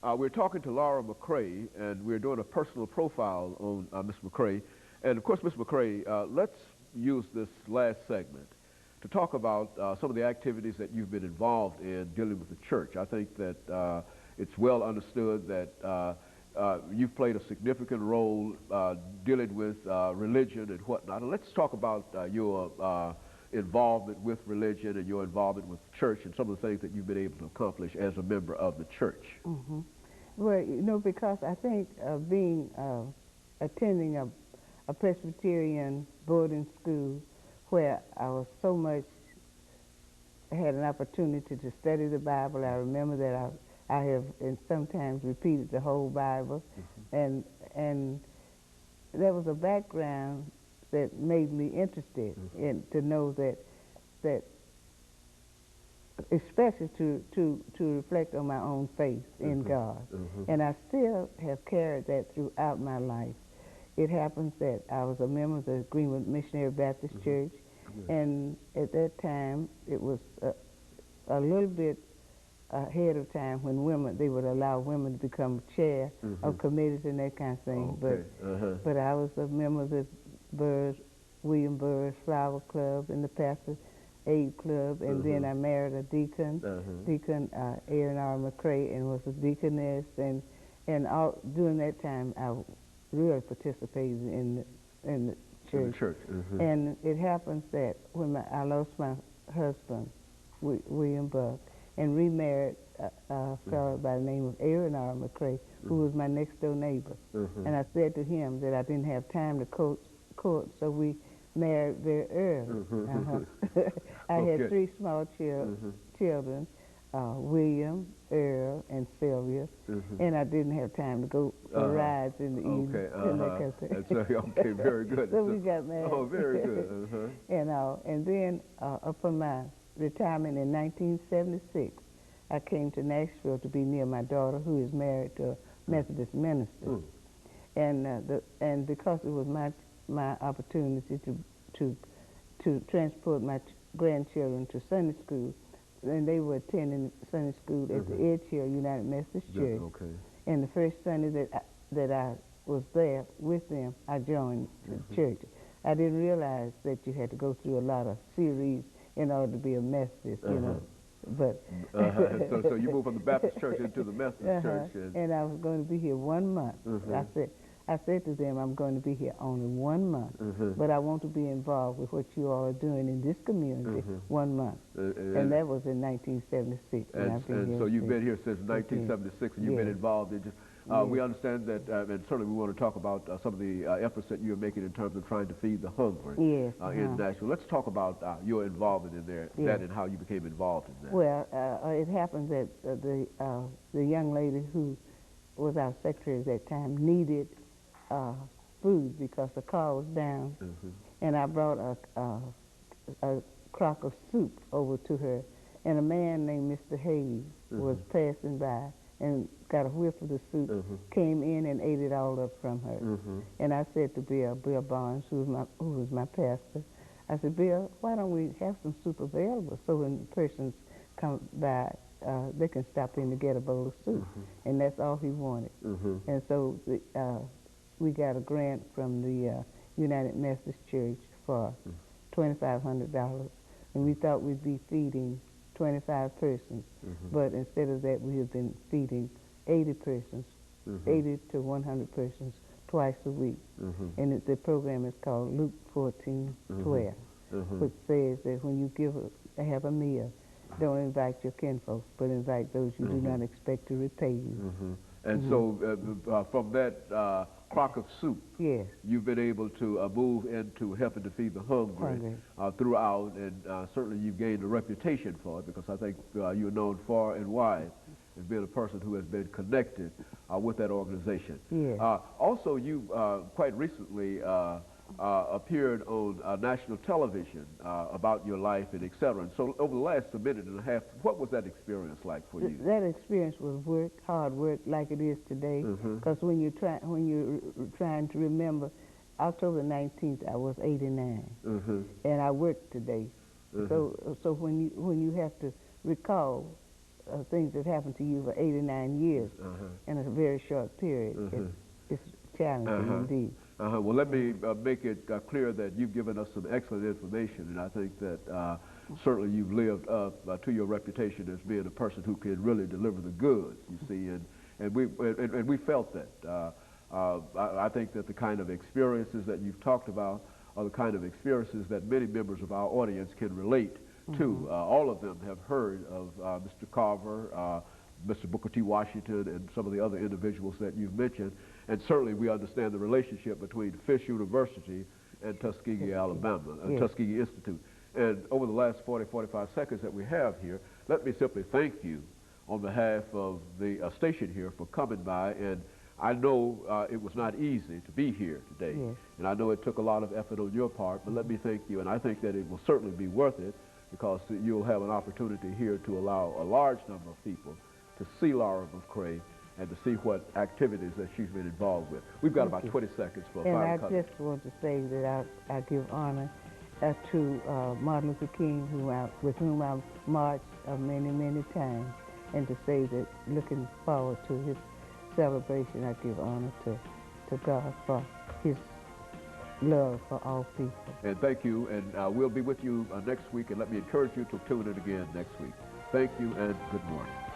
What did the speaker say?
We're talking to Laura McCray, and we're doing a personal profile on Ms. McCray. And of course, Ms. McCray, let's use this last segment to talk about some of the activities that you've been involved in dealing with the church. I think that it's well understood that you've played a significant role dealing with religion and whatnot. And let's talk about your involvement with religion and your involvement with church and some of the things that you've been able to accomplish as a member of the church. Mm-hmm. Well, you know, because I think attending a Presbyterian boarding school where I was so much, had an opportunity to study the Bible. I remember that I have and sometimes repeated the whole Bible, and there was a background that made me interested in to know that especially to reflect on my own faith in God. And I still have carried that throughout my life. It happens that I was a member of the Greenwood Missionary Baptist Church, and at that time it was a little bit ahead of time when women, they would allow women to become chair of committees and that kind of thing. But I was a member of the William Burr's Flower Club and the Pastor Aid Club, and then I married a deacon, Deacon Aaron R. McCray, and was a deaconess, and during that time I really participated in the church. And it happens that when I lost my husband, William Buck, and remarried a fellow by the name of Aaron R. McCray, who was my next door neighbor. And I said to him that I didn't have time to court, so we married very early. I had 3 small children, William, Earl, and Sylvia, and I didn't have time to go for rides in the evening. Okay, very good. So we got married. Oh, very good. And then upon my retirement in 1976, I came to Nashville to be near my daughter, who is married to a Methodist minister. And because it was my opportunity to transport my grandchildren to Sunday school, and they were attending Sunday school at the Edge Hill United Methodist Church. And the first Sunday that I was there with them, I joined the church. I didn't realize that you had to go through a lot of series in order to be a Methodist, you know. But so you moved from the Baptist church into the Methodist church. And I was going to be here 1 month. I said to them, I'm going to be here only 1 month, but I want to be involved with what you all are doing in this community 1 month. And that was in 1976. And so you've been here since 1976, and you've been involved in just, we understand that, and certainly we want to talk about some of the efforts that you're making in terms of trying to feed the hungry in Nashville. Let's talk about your involvement in there, that and how you became involved in that. Well, it happened that the young lady who was our secretary at that time needed food because the car was down, and I brought a crock of soup over to her, and a man named Mr. Hayes was passing by and got a whiff of the soup, came in and ate it all up from her. And I said to Bill Barnes, who was my pastor, I said, Bill, why don't we have some soup available so when persons come by, they can stop in to get a bowl of soup. And that's all he wanted. And so we got a grant from the United Methodist Church for $2,500, and we thought we'd be feeding 25 persons, but instead of that, we have been feeding 80 persons, 80 to 100 persons twice a week. And the program is called Luke 14:12, which says that when you have a meal, don't invite your kinfolks, but invite those you do not expect to repay you. And so from that crock of soup, you've been able to move into helping to feed the hungry throughout, and certainly you've gained a reputation for it, because I think you're known far and wide as being a person who has been connected with that organization. Also, you quite recently appeared on national television about your life and etc. And so over the last minute and a half, what was that experience like for you? That experience was hard work like it is today, because when you're trying to remember, October 19th I was 89, and I worked today. So when you have to recall things that happened to you for 89 years in a very short period. It's challenging indeed. Well, let me make it clear that you've given us some excellent information, and I think that certainly you've lived up to your reputation as being a person who can really deliver the goods, you see, and we felt that. I think that the kind of experiences that you've talked about are the kind of experiences that many members of our audience can relate to. All of them have heard of Mr. Carver, Mr. Booker T. Washington, and some of the other individuals that you've mentioned, and certainly we understand the relationship between Fisk University and Tuskegee, Alabama, Tuskegee Institute. And over the last 45 seconds that we have here, let me simply thank you on behalf of the station here for coming by. And I know it was not easy to be here today, and I know it took a lot of effort on your part, but let me thank you, and I think that it will certainly be worth it, because you'll have an opportunity here to allow a large number of people to see Laura McCray and to see what activities that she's been involved with. We've got about 20 seconds for a final comment. And I just want to say that I give honor to Martin Luther King, with whom I've marched many, many times, and to say that looking forward to his celebration, I give honor to God for his love for all people. And thank you, and we'll be with you next week, and let me encourage you to tune in again next week. Thank you, and good morning.